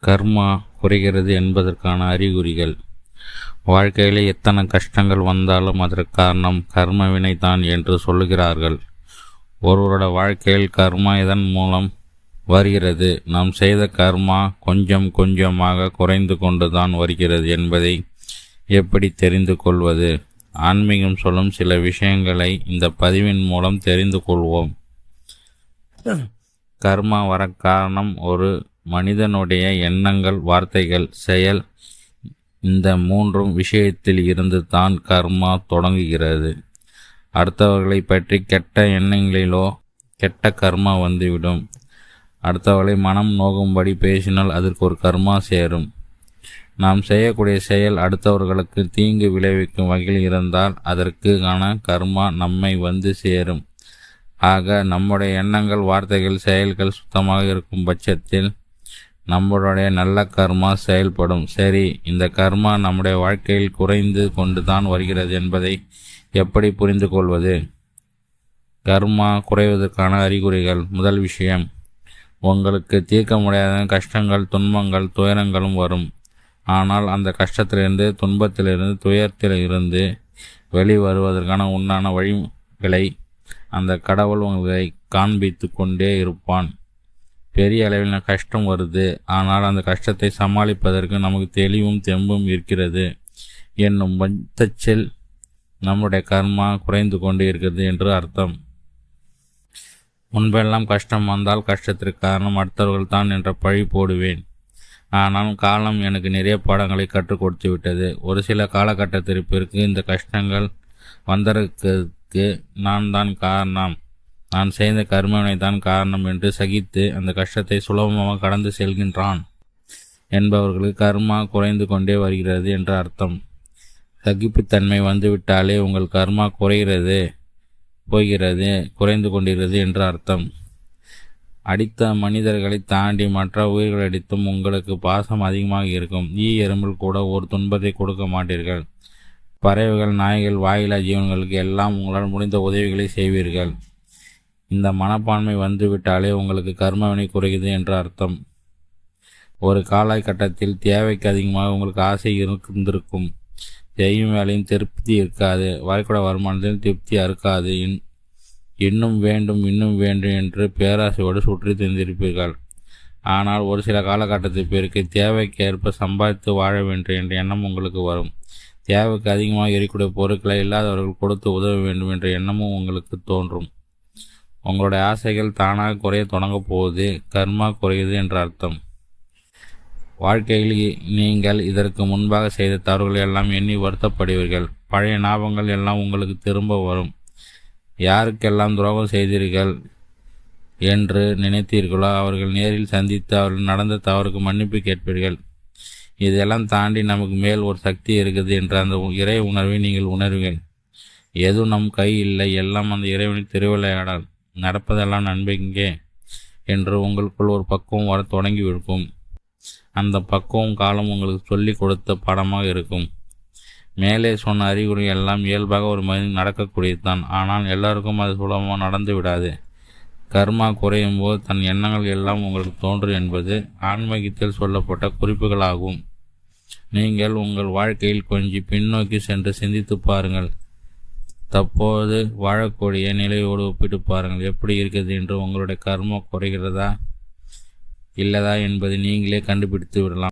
கர்மா குறைகிறது என்பதற்கான அறிகுறிகள். வாழ்க்கையில் எத்தனை கஷ்டங்கள் வந்தாலும் அதற்கு காரணம் கர்ம வினை தான் என்று சொல்லுகிறார்கள். ஒருவரோட வாழ்க்கையில் கர்மா இதன் மூலம் வருகிறது. நாம் செய்த கர்மா கொஞ்சம் கொஞ்சமாக குறைந்து கொண்டு தான் வருகிறது என்பதை எப்படி தெரிந்து கொள்வது? ஆன்மீகம் சொல்லும் சில விஷயங்களை இந்த பதிவின் மூலம் தெரிந்து கொள்வோம். கர்மா வர காரணம் ஒரு மனிதனுடைய எண்ணங்கள், வார்த்தைகள், செயல். இந்த மூன்றும் விஷயத்தில் இருந்து தான் கர்மா தொடங்குகிறது. அடுத்தவர்களை பற்றி கெட்ட எண்ணங்களிலோ கெட்ட கர்மா வந்துவிடும். அடுத்தவர்களை மனம் நோகும்படி பேசினால் அதற்கு ஒரு கர்மா சேரும். நாம் செய்யக்கூடிய செயல் அடுத்தவர்களுக்கு தீங்கு விளைவிக்கும் வகையில் இருந்தால் அதற்கான கர்மா நம்மை வந்து சேரும். ஆக நம்முடைய எண்ணங்கள், வார்த்தைகள், செயல்கள் சுத்தமாக இருக்கும் பட்சத்தில் நம்மளுடைய நல்ல கர்மா செயல்படும். சரி, இந்த கர்மா நம்முடைய வாழ்க்கையில் குறைந்து கொண்டு தான் வருகிறது என்பதை எப்படி புரிந்து கொள்வது? கர்மா குறைவதற்கான அறிகுறிகள். முதல் விஷயம், உங்களுக்கு தீர்க்க முடியாத கஷ்டங்கள், துன்பங்கள், துயரங்களும் வரும். ஆனால் அந்த கஷ்டத்திலிருந்து, துன்பத்திலிருந்து, துயரத்திலிருந்து வெளிவருவதற்கான உண்டான வழிகளை அந்த கடவுள் உங்களை காண்பித்து கொண்டே இருப்பான். பெரிய அளவில் கஷ்டம் வருது, ஆனால் அந்த கஷ்டத்தை சமாளிப்பதற்கு நமக்கு தெளிவும் தெம்பும் இருக்கிறது என்னும் பட்சத்தில் நம்முடைய கர்மா குறைந்து கொண்டு இருக்கிறது என்று அர்த்தம். முன்பெல்லாம் கஷ்டம் வந்தால் கஷ்டத்திற்கு காரணம் அடுத்தவர்கள் தான் என்ற பழி போடுவேன். ஆனால் காலம் எனக்கு நிறைய பாடங்களை கற்றுக் கொடுத்து விட்டது. ஒரு சில காலகட்டத்திற்கு இந்த கஷ்டங்கள் வந்ததற்கு நான் தான் காரணம், நான் செய்த கர்மவினை தான் காரணம் என்று சகித்து அந்த கஷ்டத்தை சுலபமாக கடந்து செல்கின்றான் என்பவர்களுக்கு கர்மா குறைந்து கொண்டே வருகிறது என்று அர்த்தம். சகிப்புத்தன்மை வந்துவிட்டாலே உங்கள் கர்மா குறைந்து கொண்டிருக்கிறது என்று அர்த்தம். அடித்த மனிதர்களை தாண்டி மற்ற உயிர்களடித்தும் உங்களுக்கு பாசம் அதிகமாக இருக்கும். எறும்பில் கூட ஒரு துன்பத்தை கொடுக்க மாட்டீர்கள். பறவைகள், நாய்கள், வாயிலா ஜீவன்களுக்கு எல்லாம் உங்களால் முடிந்த உதவிகளை செய்வீர்கள். இந்த மனப்பான்மை வந்துவிட்டாலே உங்களுக்கு கர்மவினை குறைகிறது என்று அர்த்தம். ஒரு காலகட்டத்தில் தேவைக்கு அதிகமாக உங்களுக்கு ஆசை இருந்திருக்கும். செய்யும் வேலையும் திருப்தி இருக்காது. வரக்கூட வருமானத்தில் திருப்தி இருக்காது. இன்னும் வேண்டும் என்று பேராசையோடு சுற்றி திரிந்திருப்பீர்கள். ஆனால் ஒரு சில காலகட்டத்தில் பிறகு தேவைக்கு ஏற்ப சம்பாதித்து வாழ வேண்டும் என்ற எண்ணம் உங்களுக்கு வரும். தேவைக்கு அதிகமாக இருக்கக்கூடிய பொருட்களை இல்லாதவர்கள் கொடுத்து உதவ வேண்டும் என்ற எண்ணமும் உங்களுக்கு தோன்றும். உங்களுடைய ஆசைகள் தானாக குறைய தொடங்கப் போவது கர்மா குறையுது என்ற அர்த்தம். வாழ்க்கையில் நீங்கள் இதற்கு முன்பாக செய்த தவறுகள் எல்லாம் எண்ணி வருத்தப்படுவீர்கள். பழைய ஞாபகங்கள் எல்லாம் உங்களுக்கு திரும்ப வரும். யாருக்கெல்லாம் துரோகம் செய்தீர்கள் என்று நினைத்தீர்களோ அவர்கள் நேரில் சந்தித்து அவர்கள் நடந்த தவறுக்கு மன்னிப்பு கேட்பீர்கள். இதெல்லாம் தாண்டி நமக்கு மேல் ஒரு சக்தி இருக்குது என்ற அந்த இறை உணர்வை நீங்கள் உணர்வீர்கள். எதுவும் நம் கை இல்லை, எல்லாம் அந்த இறைவனின் திருவிளையாடல், நடப்பதெல்லாம் நன்மைக்கே என்று உங்களுக்குள் ஒரு பக்குவம் வர தொடங்கியிருக்கும். அந்த பக்குவம் காலம் உங்களுக்கு சொல்லி கொடுத்த பாடமாக இருக்கும். மேலே சொன்ன அறிகுறி எல்லாம் இயல்பாக ஒரு மனிதன் நடக்கக்கூடியது தான். ஆனால் எல்லாருக்கும் அது சுலபமாக நடந்து விடாது. கர்மா குறையும் போது தன் எண்ணங்கள் எல்லாம் உங்களுக்கு தோன்றும் என்பது ஆன்மீகத்தில் சொல்லப்பட்ட குறிப்புகளாகும். நீங்கள் உங்கள் வாழ்க்கையில் கொஞ்சம் பின்னோக்கி சென்று சிந்தித்து பாருங்கள். தற்போது வாழக்கூடிய நிலையோடு ஒப்பிட்டு பாருங்கள். எப்படி இருக்கிறது என்று உங்களுடைய கர்மா குறைகிறதா இல்லதா என்பதை நீங்களே கண்டுபிடித்து விடலாம்.